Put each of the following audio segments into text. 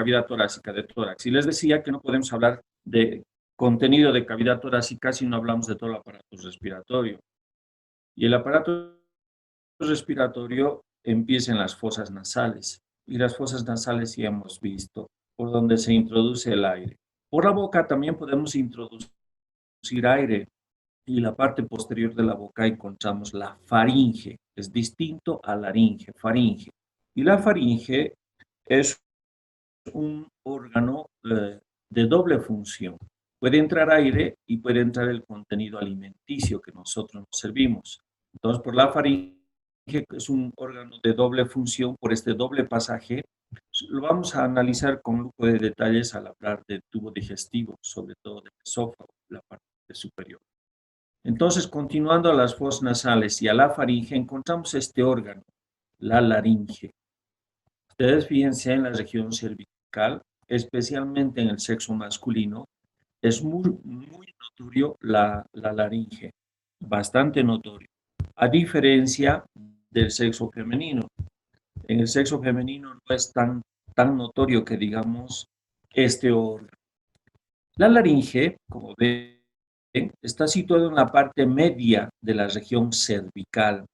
cavidad torácica, de tórax. Y les decía que no podemos hablar de contenido de cavidad torácica si no hablamos de todo el aparato respiratorio. Y el aparato respiratorio empieza en las fosas nasales. Y las fosas nasales ya hemos visto, por donde se introduce el aire. Por la boca también podemos introducir aire. Y la parte posterior de la boca encontramos la faringe. Es distinto a laringe, faringe. Y la faringe es un órgano de doble función. Puede entrar aire y puede entrar el contenido alimenticio que nosotros nos servimos. Entonces, por la faringe, que es un órgano de doble función, por este doble pasaje, lo vamos a analizar con lujo de detalles al hablar del tubo digestivo, sobre todo del esófago, la parte superior. Entonces, continuando a las fosas nasales y a la faringe, encontramos este órgano, la laringe. Ustedes fíjense en la región cervical, especialmente en el sexo masculino, es muy notorio la laringe, bastante notorio, a diferencia del sexo femenino. En el sexo femenino no es tan notorio que digamos este órgano. La laringe, como ven, está situada en la parte media de la región cervical,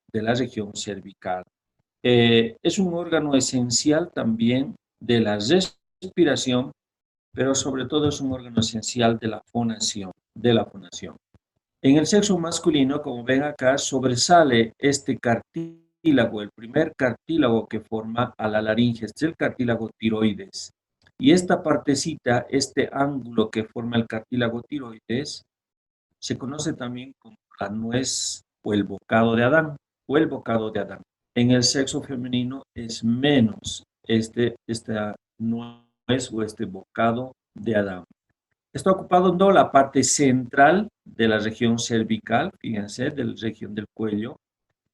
es un órgano esencial también de la respiración, pero sobre todo es un órgano esencial de la fonación. En el sexo masculino, como ven acá, sobresale este cartílago, el primer cartílago que forma a la laringe, es el cartílago tiroides. Y esta partecita, este ángulo que forma el cartílago tiroides, se conoce también como la nuez o el bocado de Adán, En el sexo femenino es menos esta nuez o este bocado de Adán. Está ocupado en la parte central de la región cervical, fíjense, de la región del cuello.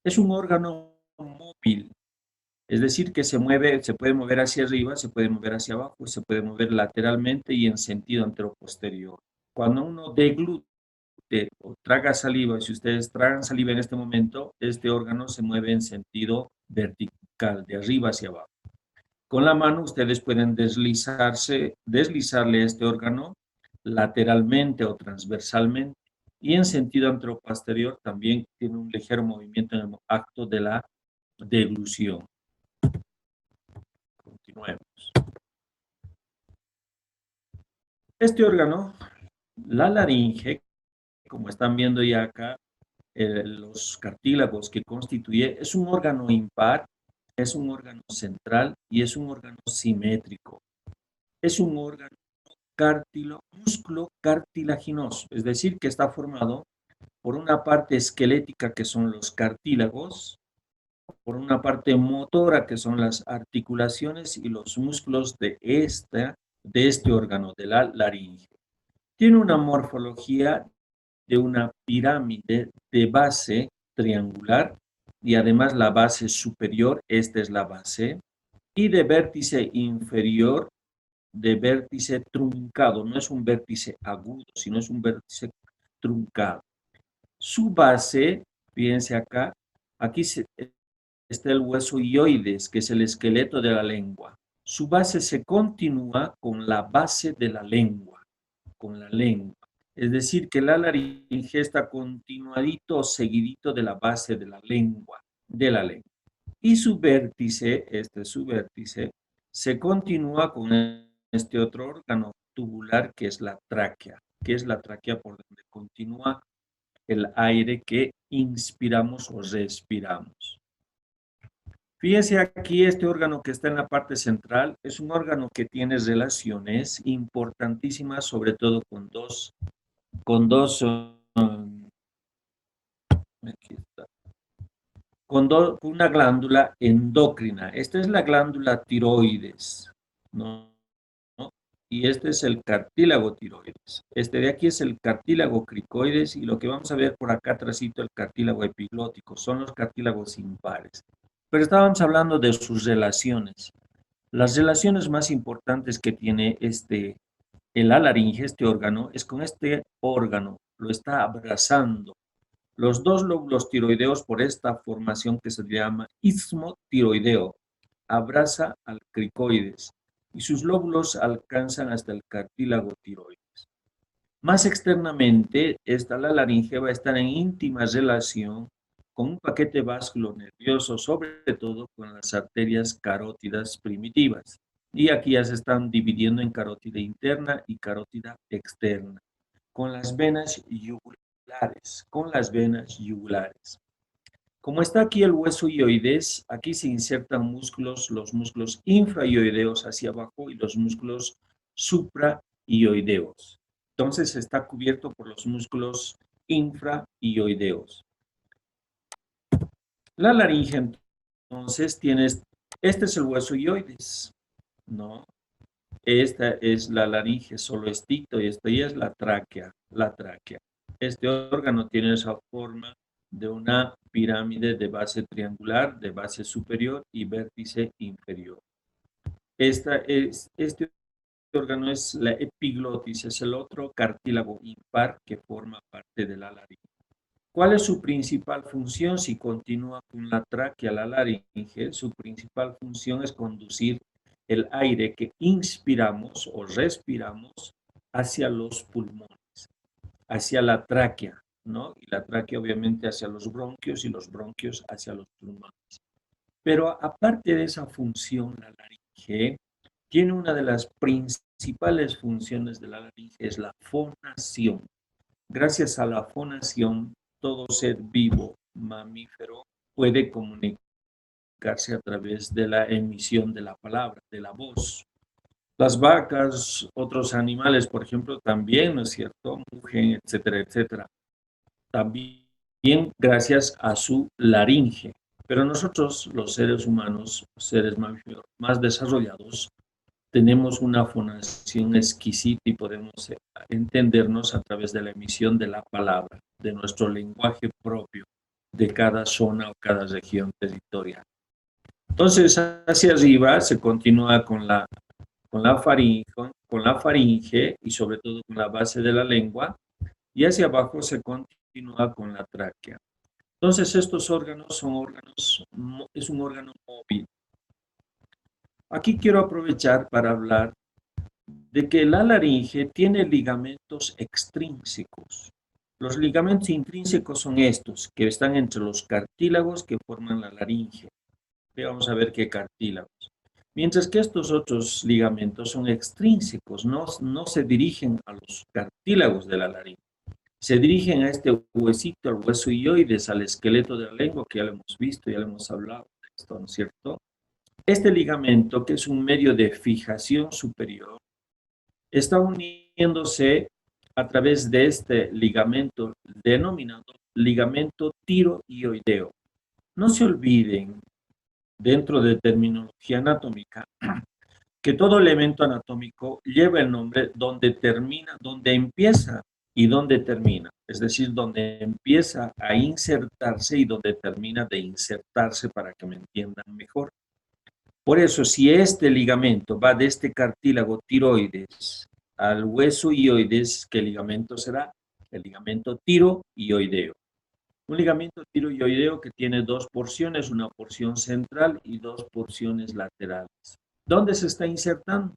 Es un órgano móvil, es decir, que se puede mover hacia arriba, se puede mover hacia abajo, se puede mover lateralmente y en sentido anteroposterior. Cuando uno deglute o traga saliva, si ustedes tragan saliva en este momento, este órgano se mueve en sentido vertical, de arriba hacia abajo. Con la mano ustedes pueden deslizarle este órgano lateralmente o transversalmente y en sentido anteroposterior también tiene un ligero movimiento en el acto de la deglución. Continuemos. Este órgano, la laringe, como están viendo ya acá, los cartílagos que constituye, es un órgano impar, es un órgano central y es un órgano simétrico. Es un órgano músculo cartilaginoso, es decir, que está formado por una parte esquelética que son los cartílagos, por una parte motora que son las articulaciones y los músculos de este órgano, de la laringe. Tiene una morfología de una pirámide de base triangular y además la base superior, esta es la base, y de vértice inferior, de vértice truncado, no es un vértice agudo, sino es un vértice truncado. Su base, fíjense acá, aquí está el hueso hioides, que es el esqueleto de la lengua. Su base se continúa con la base de la lengua, Es decir, que la laringe está continuadito o seguidito de la base de la lengua, Y su vértice, este es su vértice, se continúa con este otro órgano tubular que es la tráquea, por donde continúa el aire que inspiramos o respiramos. Fíjense aquí, este órgano que está en la parte central es un órgano que tiene relaciones importantísimas, sobre todo con una glándula endocrina. Esta es la glándula tiroides, ¿no? Y este es el cartílago tiroides. Este de aquí es el cartílago cricoides y lo que vamos a ver por acá atrásito, el cartílago epiglótico, son los cartílagos impares. Pero estábamos hablando de sus relaciones. Las relaciones más importantes que tiene el laringe, este órgano, es con este órgano, lo está abrazando. Los dos lóbulos tiroideos por esta formación que se llama istmo tiroideo, abraza al cricoides. y sus lóbulos alcanzan hasta el cartílago tiroides. Más externamente, la laringe va a estar en íntima relación con un paquete vasculonervioso, sobre todo con las arterias carótidas primitivas. Y aquí ya se están dividiendo en carótida interna y carótida externa, con las venas yugulares. Como está aquí el hueso hioides, aquí se insertan músculos, los músculos infrahioideos hacia abajo y los músculos suprahioideos. Entonces está cubierto por los músculos infrahioideos. La laringe, entonces, este es el hueso hioides, ¿no? Esta es la laringe, solo estito, y esta ya es la tráquea, Este órgano tiene esa forma de una pirámide de base triangular, de base superior y vértice inferior. Este órgano es la epiglotis, es el otro cartílago impar que forma parte de la laringe. ¿Cuál es su principal función? Si continúa con la tráquea, la laringe, su principal función es conducir el aire que inspiramos o respiramos hacia los pulmones, hacia la tráquea, ¿no? Y la tráquea obviamente hacia los bronquios y los bronquios hacia los pulmones. Pero aparte de esa función, la laringe tiene una de las principales funciones de la laringe, es la fonación. Gracias a la fonación, todo ser vivo, mamífero, puede comunicarse a través de la emisión de la palabra, de la voz. Las vacas, otros animales, por ejemplo, también, ¿no es cierto?, mugen, etcétera, etcétera. También gracias a su laringe. Pero nosotros, los seres humanos, seres mamíferos más desarrollados, tenemos una fonación exquisita y podemos entendernos a través de la emisión de la palabra, de nuestro lenguaje propio, de cada zona o cada región territorial. Entonces, hacia arriba se continúa con la faringe y sobre todo con la base de la lengua, y hacia abajo se continúa con la tráquea. Entonces, estos órganos es un órgano móvil. Aquí quiero aprovechar para hablar de que la laringe tiene ligamentos extrínsecos. Los ligamentos intrínsecos son estos, que están entre los cartílagos que forman la laringe. Vamos a ver qué cartílagos. Mientras que estos otros ligamentos son extrínsecos, no se dirigen a los cartílagos de la laringe. Se dirigen a este huesito, al hueso hioides, al esqueleto de la lengua, que ya lo hemos visto, ya lo hemos hablado de esto, ¿no es cierto? Este ligamento, que es un medio de fijación superior, está uniéndose a través de este ligamento denominado ligamento tiroideo. No se olviden, dentro de terminología anatómica, que todo elemento anatómico lleva el nombre donde termina, donde empieza y donde termina. Es decir, donde empieza a insertarse y donde termina de insertarse, para que me entiendan mejor. Por eso, si este ligamento va de este cartílago tiroides al hueso hioides, ¿qué ligamento será? El ligamento tiroideo. Un ligamento tiroideo que tiene dos porciones, una porción central y dos porciones laterales. ¿Dónde se está insertando?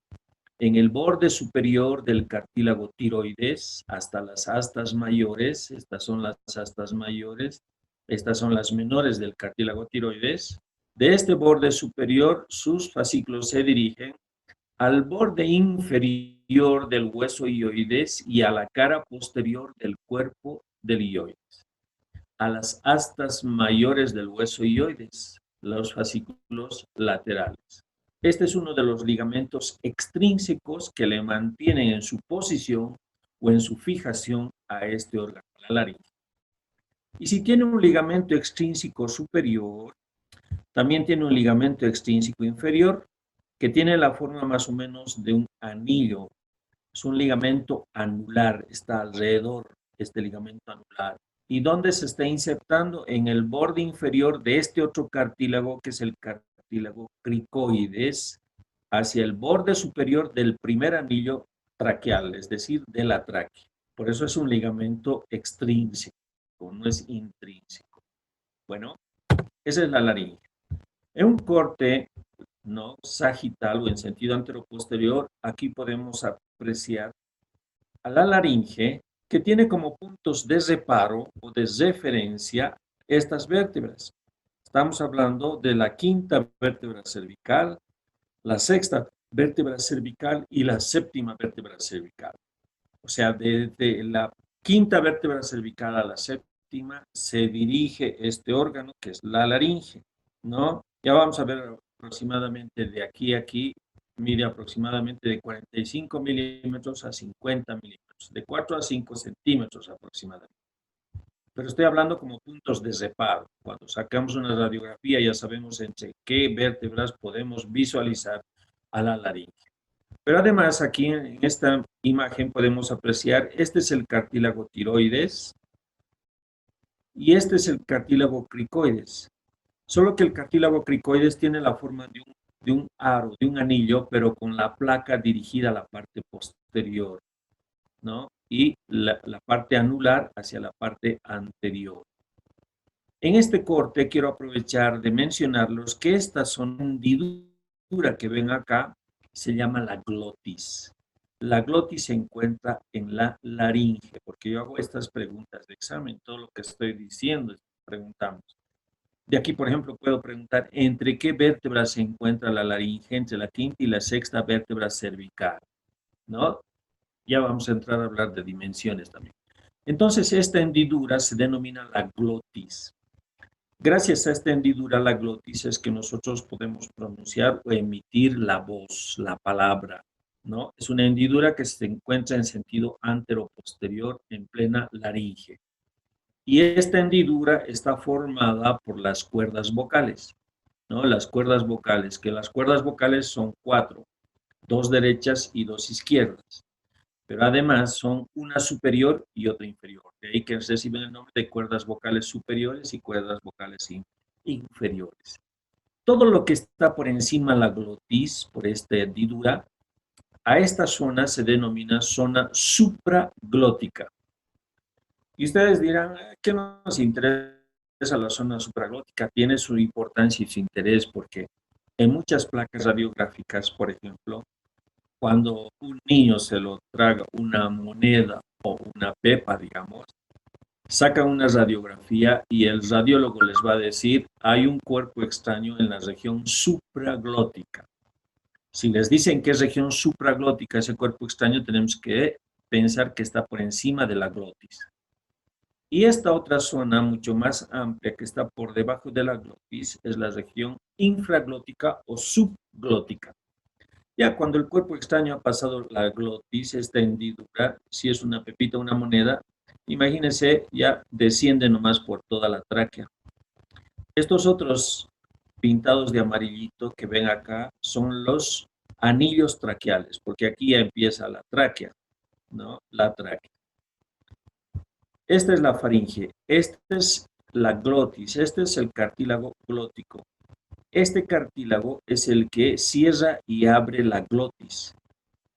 En el borde superior del cartílago tiroides hasta las astas mayores. Estas son las astas mayores, estas son las menores del cartílago tiroides. De este borde superior, sus fascículos se dirigen al borde inferior del hueso hioides y a la cara posterior del cuerpo del hioides. A las astas mayores del hueso hioides, los fascículos laterales. Este es uno de los ligamentos extrínsecos que le mantienen en su posición o en su fijación a este órgano, la laringe. Y si tiene un ligamento extrínseco superior, también tiene un ligamento extrínseco inferior que tiene la forma más o menos de un anillo. Es un ligamento anular, está alrededor este ligamento anular. ¿Y dónde se está insertando? En el borde inferior de este otro cartílago, que es el cartílago cricoides, hacia el borde superior del primer anillo traqueal, es decir, de la tráquea. Por eso es un ligamento extrínseco, no es intrínseco. Bueno, esa es la laringe. En un corte ¿no? Sagital o en sentido anteroposterior, aquí podemos apreciar a la laringe que tiene como puntos de reparo o de referencia estas vértebras. Estamos hablando de la quinta vértebra cervical, la sexta vértebra cervical y la séptima vértebra cervical. O sea, desde la quinta vértebra cervical a la séptima se dirige este órgano que es la laringe, ¿no? Ya vamos a ver aproximadamente de aquí a aquí, mide aproximadamente de 45 milímetros a 50 milímetros, de 4 a 5 centímetros aproximadamente. Pero estoy hablando como puntos de reparo. Cuando sacamos una radiografía ya sabemos entre qué vértebras podemos visualizar a la laringe. Pero además aquí en esta imagen podemos apreciar, este es el cartílago tiroides y este es el cartílago cricoides. Solo que el cartílago cricoides tiene la forma de un aro, de un anillo, pero con la placa dirigida a la parte posterior, ¿no? Y la parte anular hacia la parte anterior. En este corte quiero aprovechar de mencionarlos que esta son hendidura que ven acá, se llama la glotis. La glotis se encuentra en la laringe, porque yo hago estas preguntas de examen, todo lo que estoy diciendo, preguntamos. De aquí, por ejemplo, puedo preguntar, ¿entre qué vértebras se encuentra la laringe? Entre la quinta y la sexta vértebra cervical, ¿no? Ya vamos a entrar a hablar de dimensiones también. Entonces, esta hendidura se denomina la glotis. Gracias a esta hendidura, la glotis es que nosotros podemos pronunciar o emitir la voz, la palabra, ¿no? Es una hendidura que se encuentra en sentido antero-posterior en plena laringe. Y esta hendidura está formada por las cuerdas vocales, ¿no? Las cuerdas vocales, que las cuerdas vocales son 4, 2 derechas y 2 izquierdas, pero además son una superior y otra inferior. De ahí que reciben el nombre de cuerdas vocales superiores y cuerdas vocales inferiores. Todo lo que está por encima de la glotis, por esta hendidura, a esta zona se denomina zona supraglótica. Y ustedes dirán, ¿qué nos interesa la zona supraglótica? Tiene su importancia y su interés porque en muchas placas radiográficas, por ejemplo, cuando un niño se lo traga una moneda o una pepa, digamos, sacan una radiografía y el radiólogo les va a decir, hay un cuerpo extraño en la región supraglótica. Si les dicen que es región supraglótica ese cuerpo extraño, tenemos que pensar que está por encima de la glotis. Y esta otra zona mucho más amplia que está por debajo de la glotis es la región infraglótica o subglótica. Ya cuando el cuerpo extraño ha pasado la glotis, esta hendidura, si es una pepita, una moneda, imagínense, ya desciende nomás por toda la tráquea. Estos otros pintados de amarillito que ven acá son los anillos traqueales, porque aquí ya empieza la tráquea, ¿no? La tráquea. Esta es la faringe, esta es la glotis, este es el cartílago glótico. Este cartílago es el que cierra y abre la glotis.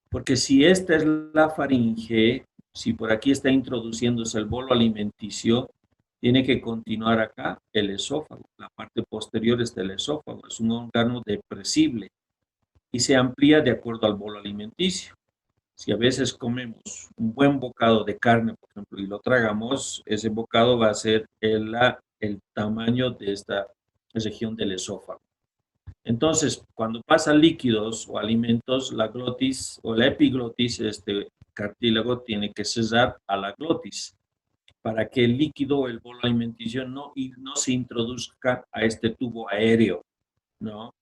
Porque si esta es la faringe, si por aquí está introduciéndose el bolo alimenticio, tiene que continuar acá el esófago. La parte posterior está el esófago, es un órgano depresible y se amplía de acuerdo al bolo alimenticio. Si a veces comemos un buen bocado de carne, por ejemplo, y lo tragamos, ese bocado va a ser el tamaño de esta región del esófago. Entonces, cuando pasa líquidos o alimentos, la glotis o la epiglotis, este cartílago, tiene que cesar a la glotis para que el líquido o el bolo alimenticio no se introduzca a este tubo aéreo, ¿no?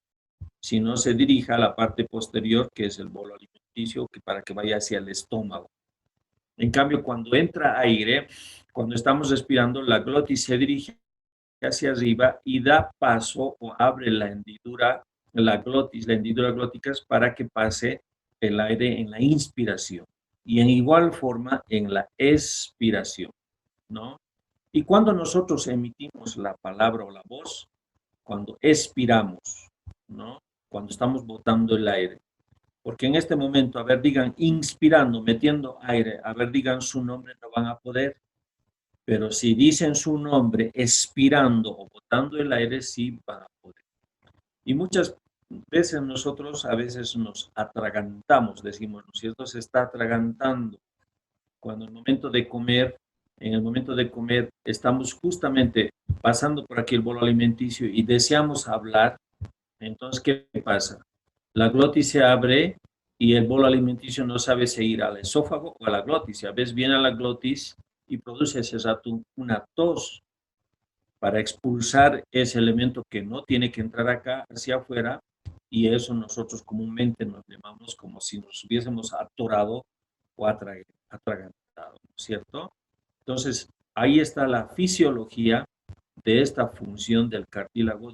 Sino se dirija a la parte posterior, que es el bolo alimenticio, para que vaya hacia el estómago. En cambio, cuando entra aire, cuando estamos respirando, la glotis se dirige hacia arriba y da paso o abre la hendidura, la glotis, la hendidura glótica para que pase el aire en la inspiración y en igual forma en la expiración, ¿no? Y cuando nosotros emitimos la palabra o la voz, cuando expiramos, ¿no? Cuando estamos botando el aire. Porque en este momento, a ver, digan, inspirando, metiendo aire, a ver, digan su nombre, no van a poder. Pero si dicen su nombre expirando o botando el aire, sí van a poder. Y muchas veces nosotros a veces nos atragantamos, decimos, ¿no es cierto? Se está atragantando. Cuando en el momento de comer, estamos justamente pasando por aquí el bolo alimenticio y deseamos hablar, entonces, ¿qué pasa? La glotis se abre y el bolo alimenticio no sabe si ir al esófago o a la glotis. A veces viene a la glotis y produce ese rato una tos para expulsar ese elemento que no tiene que entrar acá hacia afuera, y eso nosotros comúnmente nos llamamos como si nos hubiésemos atorado o atragantado, ¿no es cierto? Entonces, ahí está la fisiología de esta función del cartílago,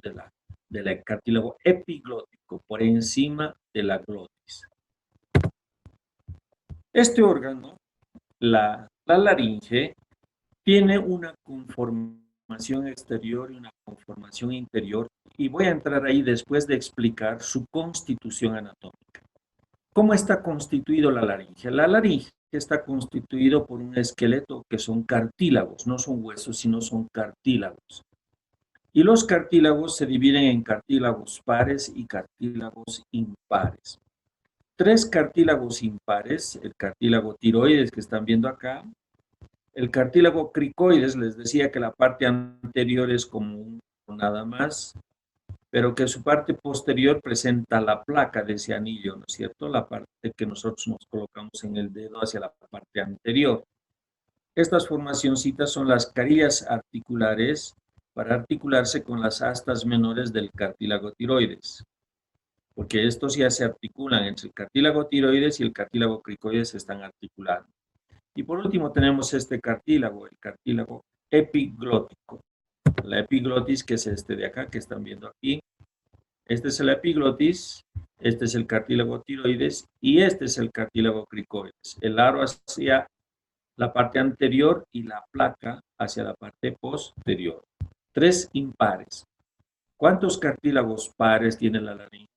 del cartílago epiglótico, por encima de la glotis. Este órgano, la laringe, tiene una conformación exterior y una conformación interior, y voy a entrar ahí después de explicar su constitución anatómica. ¿Cómo está constituido la laringe? La laringe está constituido por un esqueleto que son cartílagos, no son huesos, sino son cartílagos. Y los cartílagos se dividen en cartílagos pares y cartílagos impares. Tres cartílagos impares, el cartílago tiroides que están viendo acá, el cartílago cricoides, les decía que la parte anterior es como un nada más, pero que su parte posterior presenta la placa de ese anillo, ¿no es cierto? La parte que nosotros nos colocamos en el dedo hacia la parte anterior. Estas formacioncitas son las carillas articulares para articularse con las astas menores del cartílago tiroides, porque estos ya se articulan entre el cartílago tiroides y el cartílago cricoides, se están articulando. Y por último tenemos este cartílago, el cartílago epiglótico. La epiglotis, que es este de acá, que están viendo aquí. Este es el epiglotis, este es el cartílago tiroides y este es el cartílago cricoides. El aro hacia la parte anterior y la placa hacia la parte posterior. Tres impares. ¿Cuántos cartílagos pares tiene la laringe?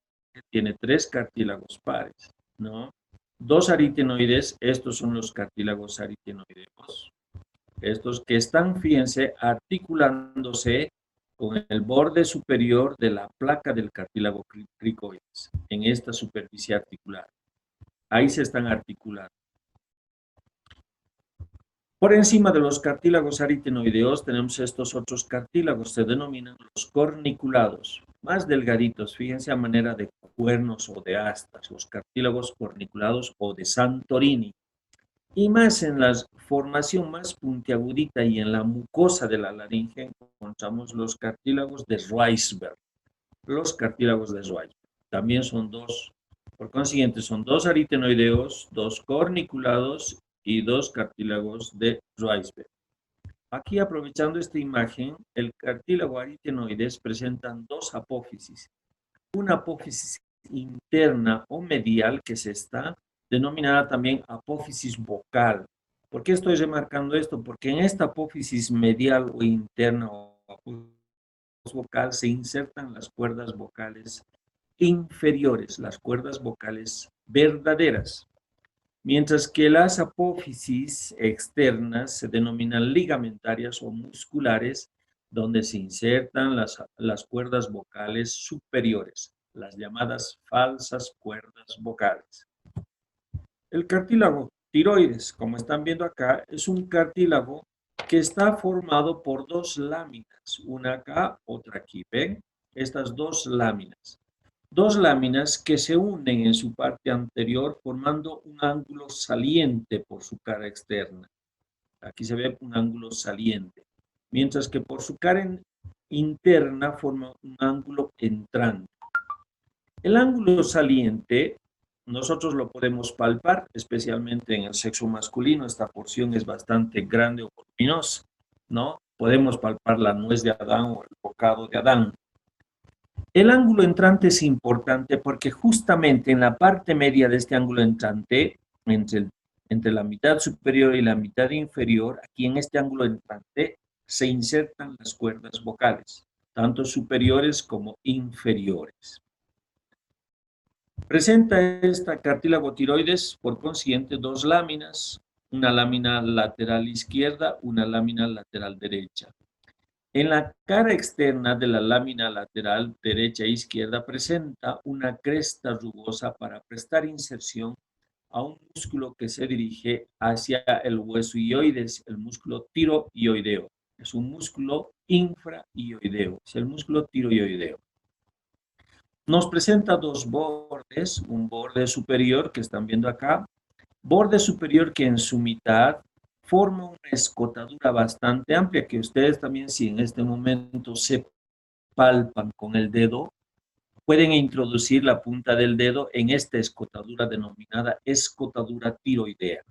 Tiene tres cartílagos pares, ¿no? Dos aritenoides, estos son los cartílagos aritenoideos. Estos que están, fíjense, articulándose con el borde superior de la placa del cartílago cricoides, en esta superficie articular. Ahí se están articulando. Por encima de los cartílagos aritenoideos tenemos estos otros cartílagos, se denominan los corniculados, más delgaditos, fíjense a manera de cuernos o de astas, los cartílagos corniculados o de Santorini. Y más en la formación más puntiagudita y en la mucosa de la laringe encontramos los cartílagos de Schweizberg. Los cartílagos de Schweizberg también son dos, por consiguiente son dos aritenoideos, dos corniculados y dos cartílagos de Schweizberg. Aquí, aprovechando esta imagen, el cartílago aritenoides presentan dos apófisis. Una apófisis interna o medial que se está denominada también apófisis vocal. ¿Por qué estoy remarcando esto? Porque en esta apófisis medial o interna o apófisis vocal se insertan las cuerdas vocales inferiores, las cuerdas vocales verdaderas, mientras que las apófisis externas se denominan ligamentarias o musculares, donde se insertan las cuerdas vocales superiores, las llamadas falsas cuerdas vocales. El cartílago tiroides, como están viendo acá, es un cartílago que está formado por dos láminas, una acá, otra aquí. ¿Ven? Estas dos láminas. Dos láminas que se unen en su parte anterior formando un ángulo saliente por su cara externa. Aquí se ve un ángulo saliente. Mientras que por su cara interna forma un ángulo entrante. El ángulo saliente nosotros lo podemos palpar, especialmente en el sexo masculino. Esta porción es bastante grande o voluminosa, ¿no? Podemos palpar la nuez de Adán o el bocado de Adán. El ángulo entrante es importante porque justamente en la parte media de este ángulo entrante, entre la mitad superior y la mitad inferior, aquí en este ángulo entrante, se insertan las cuerdas vocales, tanto superiores como inferiores. Presenta esta cartílago tiroides, por consiguiente, dos láminas, una lámina lateral izquierda, una lámina lateral derecha. En la cara externa de la lámina lateral derecha e izquierda presenta una cresta rugosa para prestar inserción a un músculo que se dirige hacia el hueso hioides, el músculo tiroideo. Es un músculo infrahioideo, es el músculo tiroideo. Nos presenta dos bordes, un borde superior que están viendo acá, borde superior que en su mitad forma una escotadura bastante amplia que ustedes también, si en este momento se palpan con el dedo, pueden introducir la punta del dedo en esta escotadura denominada escotadura tiroidea.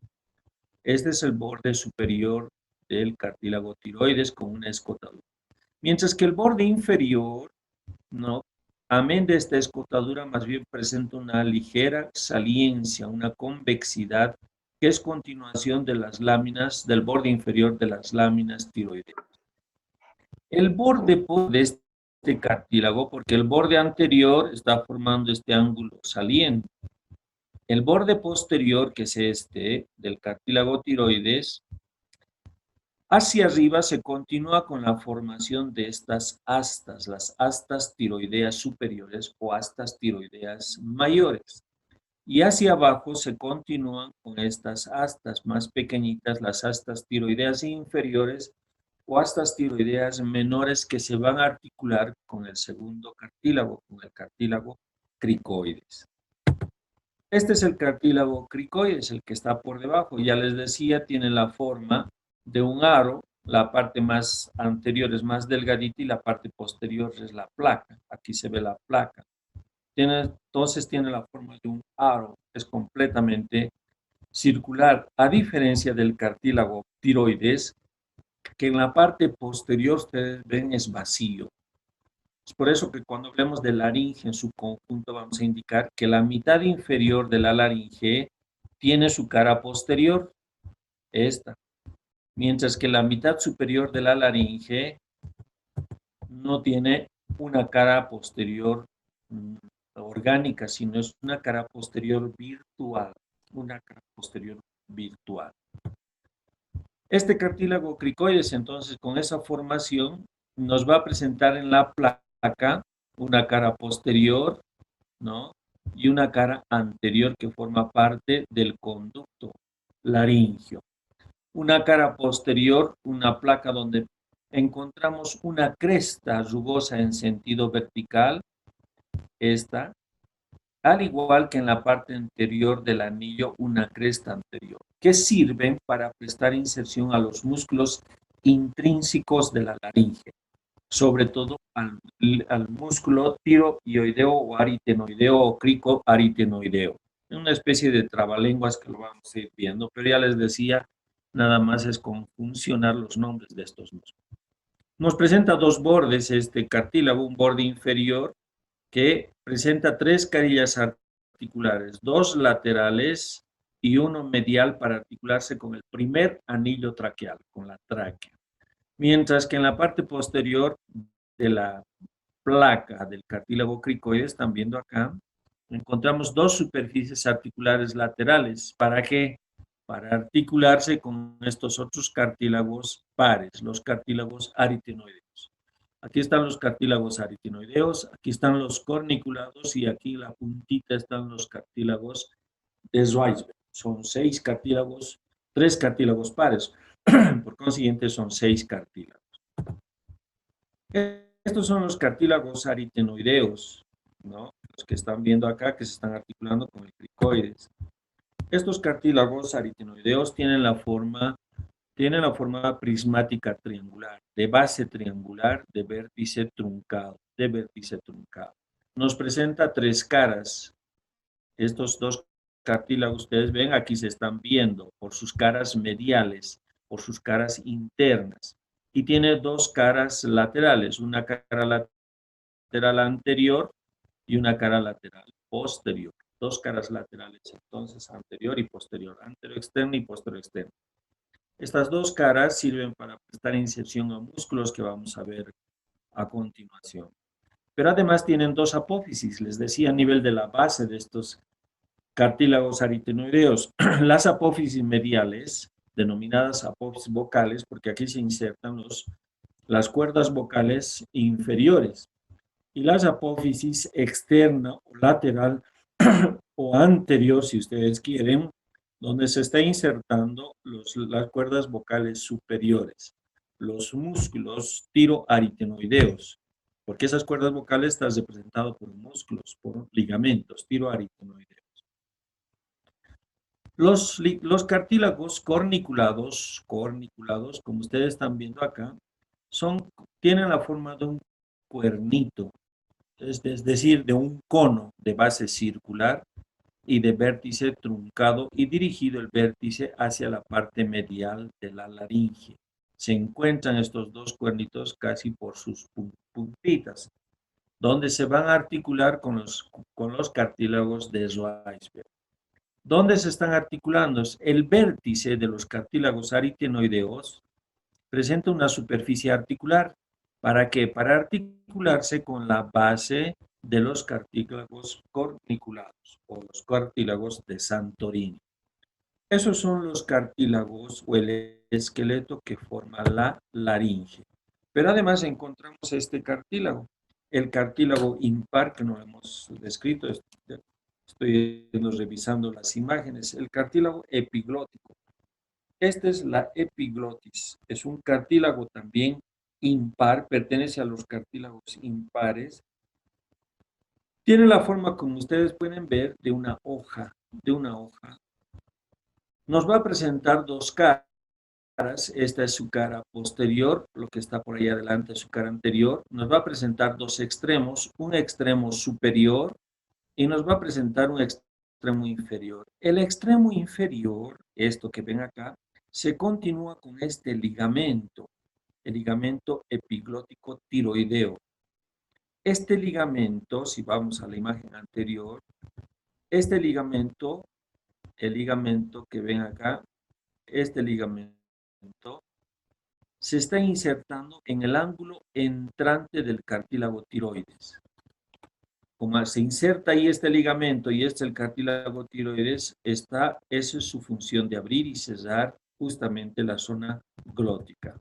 Este es el borde superior del cartílago tiroides con una escotadura. Mientras que el borde inferior, ¿no? Amén de esta escotadura, más bien presenta una ligera saliencia, una convexidad, que es continuación de las láminas, del borde inferior de las láminas tiroideas. El borde de este cartílago, porque el borde anterior está formando este ángulo saliente. El borde posterior, que es este, del cartílago tiroides, hacia arriba se continúa con la formación de estas astas, las astas tiroideas superiores o astas tiroideas mayores. Y hacia abajo se continúan con estas astas más pequeñitas, las astas tiroideas inferiores o astas tiroideas menores que se van a articular con el segundo cartílago, con el cartílago cricoides. Este es el cartílago cricoides, el que está por debajo. Ya les decía, tiene la forma de un aro. La parte más anterior es más delgadita y la parte posterior es la placa. Aquí se ve la placa. Entonces tiene la forma de un aro. Es completamente circular, a diferencia del cartílago tiroides, que en la parte posterior ustedes ven es vacío. Es por eso que cuando hablemos de laringe en su conjunto vamos a indicar que la mitad inferior de la laringe tiene su cara posterior, esta, mientras que la mitad superior de la laringe no tiene una cara posterior orgánica, sino es una cara posterior virtual, una cara posterior virtual. Este cartílago cricoides, entonces, con esa formación, nos va a presentar en la placa una cara posterior, ¿no? Y una cara anterior que forma parte del conducto laringio. Una cara posterior, una placa donde encontramos una cresta rugosa en sentido vertical, esta, al igual que en la parte anterior del anillo, una cresta anterior, que sirven para prestar inserción a los músculos intrínsecos de la laringe, sobre todo al músculo tiroideo o aritenoideo o cricoaritenoideo. Una especie de trabalenguas que lo vamos a ir viendo, pero ya les decía, nada más es con funcionar los nombres de estos músculos. Nos presenta dos bordes este cartílago, un borde inferior que presenta tres carillas articulares, dos laterales y uno medial para articularse con el primer anillo traqueal, con la tráquea. Mientras que en la parte posterior de la placa del cartílago cricoides, están viendo acá, encontramos dos superficies articulares laterales. ¿Para qué? Para articularse con estos otros cartílagos pares, los cartílagos aritenoideos. Aquí están los cartílagos aritenoideos, aquí están los corniculados y aquí la puntita están los cartílagos de Schweizberg. Son 6 cartílagos, 3 cartílagos pares. Por consiguiente, son 6 cartílagos. Estos son los cartílagos aritenoideos, ¿no? Los que están viendo acá, que se están articulando con el cricoides. Estos cartílagos aritenoideos tienen la forma prismática triangular, de base triangular, de vértice truncado, Nos presenta tres caras. Estos dos cartílagos, ustedes ven, aquí se están viendo por sus caras mediales, por sus caras internas. Y tiene dos caras laterales, una cara lateral anterior y una cara lateral posterior. Dos caras laterales, entonces, anterior y posterior, anterior externo y posterior externo. Estas dos caras sirven para prestar inserción a músculos que vamos a ver a continuación. Pero además tienen dos apófisis, les decía, a nivel de la base de estos cartílagos aritenoideos. Las apófisis mediales, denominadas apófisis vocales, porque aquí se insertan los las cuerdas vocales inferiores y las apófisis externa o lateral o anterior, si ustedes quieren, donde se está insertando las cuerdas vocales superiores, los músculos tiroaritenoideos, porque esas cuerdas vocales están representadas por músculos, por ligamentos tiroaritenoideos. Los cartílagos corniculados, como ustedes están viendo acá, tienen la forma de un cuernito, es decir, de un cono de base circular y de vértice truncado y dirigido el vértice hacia la parte medial de la laringe. Se encuentran estos dos cuernitos casi por sus puntitas, donde se van a articular con los cartílagos de Schweizberg. ¿Dónde se están articulando? El vértice de los cartílagos aritenoideos presenta una superficie articular. ¿Para qué? Para articularse con la base de los cartílagos corniculados o los cartílagos de Santorini. Esos son los cartílagos o el esqueleto que forma la laringe. Pero además encontramos este cartílago, el cartílago impar que no hemos descrito, estoy revisando las imágenes, el cartílago epiglótico. Esta es la epiglotis, es un cartílago también impar, pertenece a los cartílagos impares. Tiene la forma, como ustedes pueden ver, de una hoja, Nos va a presentar dos caras. Esta es su cara posterior, lo que está por ahí adelante es su cara anterior. Nos va a presentar dos extremos, un extremo superior y nos va a presentar un extremo inferior. El extremo inferior, esto que ven acá, se continúa con este ligamento, el ligamento epiglótico tiroideo. Este ligamento, si vamos a la imagen anterior, este ligamento, el ligamento que ven acá, este ligamento se está insertando en el ángulo entrante del cartílago tiroides. Como se inserta ahí este ligamento y este es el cartílago tiroides, esa es su función de abrir y cerrar justamente la zona glótica.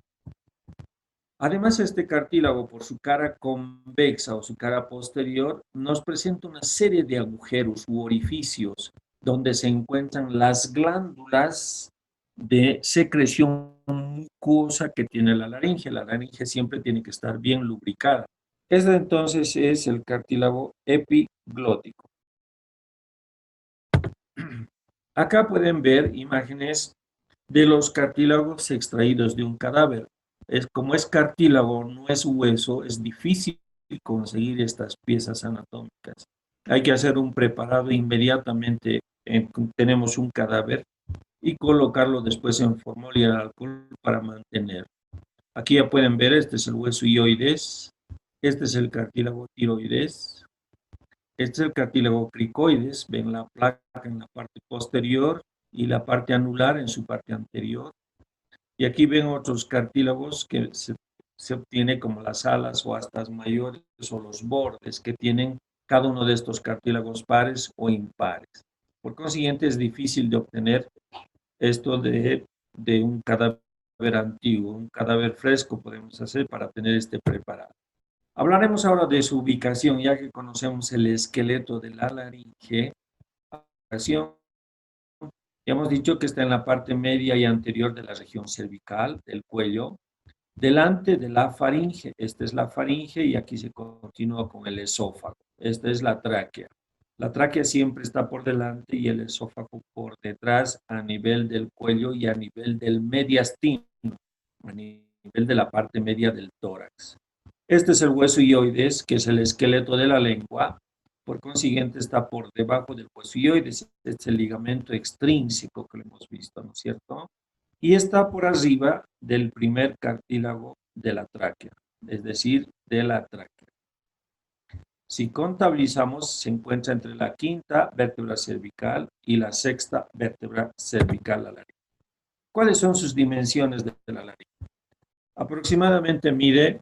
Además, este cartílago, por su cara convexa o su cara posterior, nos presenta una serie de agujeros u orificios donde se encuentran las glándulas de secreción mucosa que tiene la laringe. La laringe siempre tiene que estar bien lubricada. Este entonces es el cartílago epiglótico. Acá pueden ver imágenes de los cartílagos extraídos de un cadáver. Como es cartílago, no es hueso, es difícil conseguir estas piezas anatómicas. Hay que hacer un preparado inmediatamente. Tenemos un cadáver y colocarlo después en formol y alcohol para mantener. Aquí ya pueden ver, este es el hueso hioides, este es el cartílago tiroides, este es el cartílago cricoides, ven la placa en la parte posterior y la parte anular en su parte anterior. Y aquí ven otros cartílagos que se obtiene como las alas o astas mayores o los bordes que tienen cada uno de estos cartílagos pares o impares. Por consiguiente, es difícil de obtener esto de un cadáver antiguo. Un cadáver fresco podemos hacer para tener este preparado. Hablaremos ahora de su ubicación, ya que conocemos el esqueleto de la laringe. Ya hemos dicho que está en la parte media y anterior de la región cervical, del cuello, delante de la faringe. Esta es la faringe y aquí se continúa con el esófago. Esta es la tráquea. La tráquea siempre está por delante y el esófago por detrás a nivel del cuello y a nivel del mediastino, a nivel de la parte media del tórax. Este es el hueso hioides, que es el esqueleto de la lengua. Por consiguiente, está por debajo del hueso hioides. Este es el ligamento extrínseco que lo hemos visto, ¿no es cierto? Y está por arriba del primer cartílago de la tráquea, es decir, de la tráquea. Si contabilizamos, se encuentra entre la quinta vértebra cervical y la sexta vértebra cervical, la laringe. ¿Cuáles son sus dimensiones de la laringe? Aproximadamente mide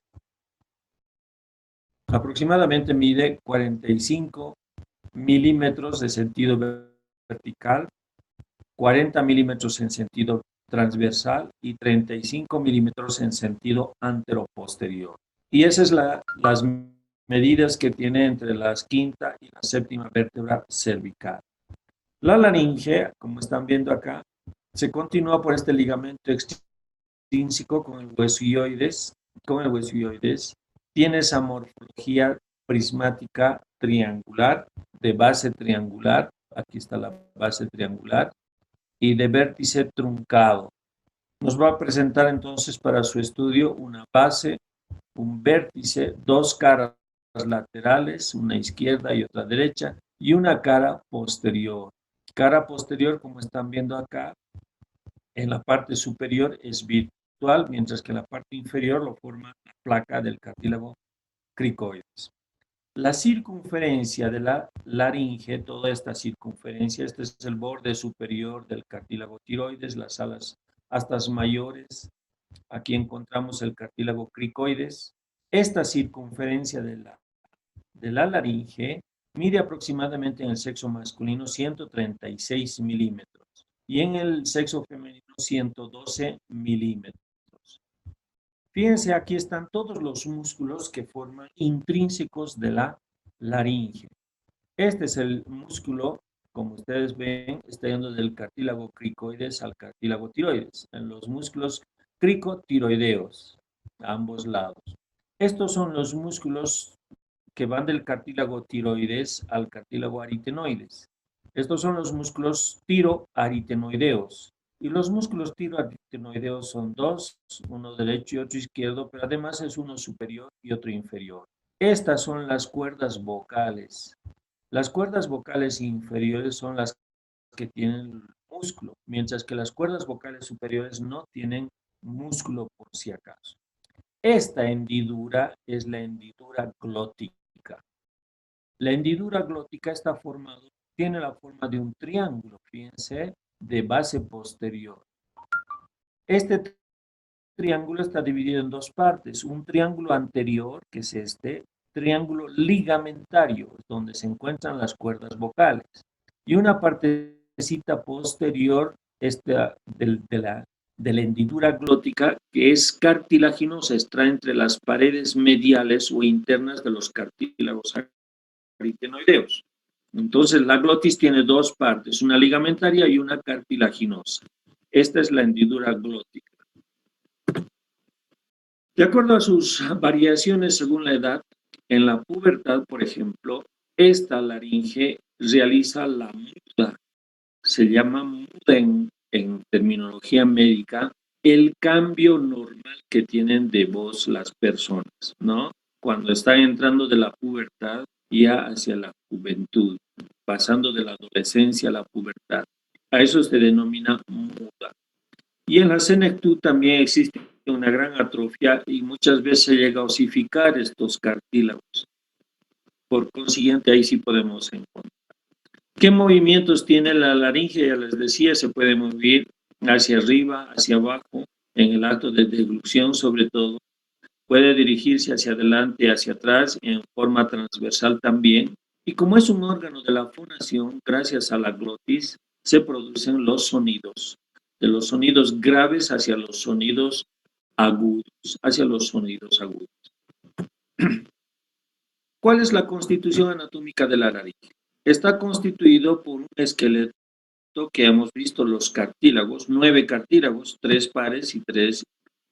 45 milímetros de sentido vertical, 40 milímetros en sentido transversal y 35 milímetros en sentido anteroposterior. Y esas son las medidas que tiene entre la quinta y la séptima vértebra cervical. La laringe, como están viendo acá, se continúa por este ligamento extrínseco con el hueso ioides. Tiene esa morfología prismática triangular, de base triangular, aquí está la base triangular, y de vértice truncado. Nos va a presentar entonces para su estudio una base, un vértice, dos caras laterales, una izquierda y otra derecha, y una cara posterior. Cara posterior, como están viendo acá, en la parte superior es virtual, mientras que en la parte inferior lo forma la placa del cartílago cricoides. La circunferencia de la laringe, toda esta circunferencia, este es el borde superior del cartílago tiroides, las alas astas mayores, aquí encontramos el cartílago cricoides. Esta circunferencia de la laringe mide aproximadamente en el sexo masculino 136 milímetros y en el sexo femenino 112 milímetros. Fíjense, aquí están todos los músculos que forman intrínsecos de la laringe. Este es el músculo, como ustedes ven, está yendo del cartílago cricoides al cartílago tiroides, en los músculos cricotiroideos, a ambos lados. Estos son los músculos que van del cartílago tiroides al cartílago aritenoides. Estos son los músculos tiroaritenoideos. Y los músculos tiroaritenoideos son dos, uno derecho y otro izquierdo, pero además es uno superior y otro inferior. Estas son las cuerdas vocales. Las cuerdas vocales inferiores son las que tienen músculo, mientras que las cuerdas vocales superiores no tienen músculo por si acaso. Esta hendidura es la hendidura glótica. La hendidura glótica está formada, tiene la forma de un triángulo, fíjense, de base posterior. Este triángulo está dividido en dos partes, un triángulo anterior, que es este, triángulo ligamentario, donde se encuentran las cuerdas vocales, y una partecita posterior de la hendidura glótica, que es cartilaginosa, está entre las paredes mediales o internas de los cartílagos aritenoideos. Entonces, la glotis tiene dos partes, una ligamentaria y una cartilaginosa. Esta es la hendidura glótica. De acuerdo a sus variaciones según la edad, en la pubertad, por ejemplo, esta laringe realiza la muda. Se llama muda en terminología médica el cambio normal que tienen de voz las personas, ¿no? Cuando están entrando de la pubertad ya hacia la juventud, pasando de la adolescencia a la pubertad. A eso se denomina muda. Y en la senectud también existe una gran atrofia y muchas veces se llega a osificar estos cartílagos. Por consiguiente, ahí sí podemos encontrar. ¿Qué movimientos tiene la laringe? Ya les decía, se puede mover hacia arriba, hacia abajo, en el acto de deglución sobre todo. Puede dirigirse hacia adelante, hacia atrás, en forma transversal también. Y como es un órgano de la fonación, gracias a la glotis, se producen los sonidos. De los sonidos graves hacia los sonidos agudos, ¿Cuál es la constitución anatómica de la laringe? Está constituido por un esqueleto que hemos visto los cartílagos, 9 cartílagos, 3 pares y 3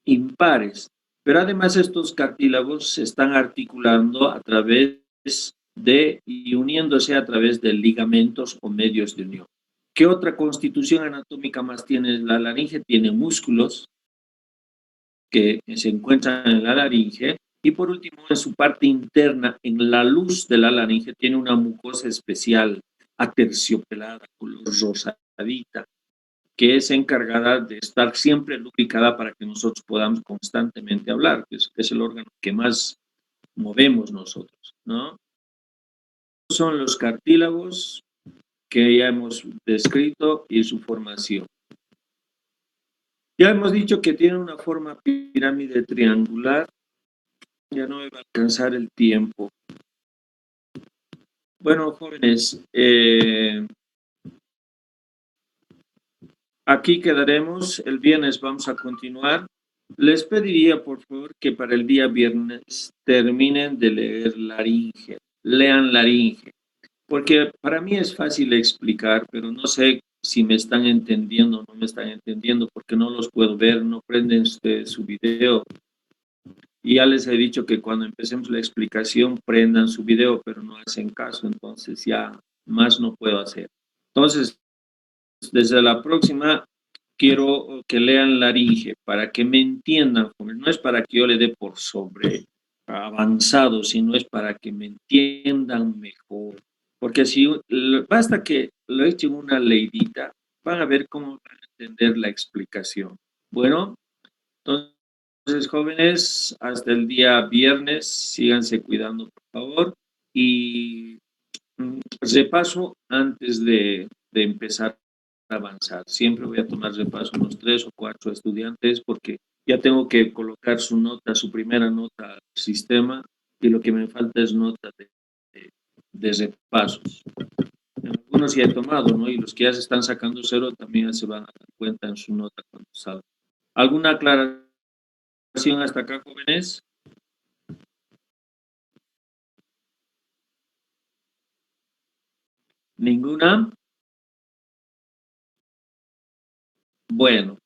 impares. Pero además estos cartílagos se están articulando a través y uniéndose a través de ligamentos o medios de unión. ¿Qué otra constitución anatómica más tiene la laringe? Tiene músculos que se encuentran en la laringe y por último en su parte interna, en la luz de la laringe, tiene una mucosa especial aterciopelada, color rosadita, que es encargada de estar siempre lubricada para que nosotros podamos constantemente hablar, que es el órgano que más movemos nosotros, ¿no? Son los cartílagos que ya hemos descrito y su formación. Ya hemos dicho que tiene una forma pirámide triangular. Ya no me va a alcanzar el tiempo. Bueno, jóvenes, aquí quedaremos. El viernes vamos a continuar. Les pediría, por favor, que para el día viernes terminen de leer Laringe. Lean Laringe. Porque para mí es fácil explicar, pero no sé si me están entendiendo o no me están entendiendo, porque no los puedo ver, no prenden ustedes su video. Y ya les he dicho que cuando empecemos la explicación prendan su video, pero no hacen caso, entonces ya más no puedo hacer. Entonces, desde la próxima quiero que lean Laringe para que me entiendan, no es para que yo le dé por sobre avanzado, sino es para que me entiendan mejor. Porque si basta que lo echen una leidita, van a ver cómo van a entender la explicación. Bueno, entonces, jóvenes, hasta el día viernes, síganse cuidando, por favor. Y repaso antes de empezar a avanzar. Siempre voy a tomar repaso unos 3 o 4 estudiantes porque ya tengo que colocar su nota, su primera nota al sistema y lo que me falta es nota de repasos. Algunos ya he tomado, ¿no? Y los que ya se están sacando cero también ya se van a dar cuenta en su nota cuando salga. ¿Alguna aclaración hasta acá, jóvenes? ¿Ninguna? Bueno.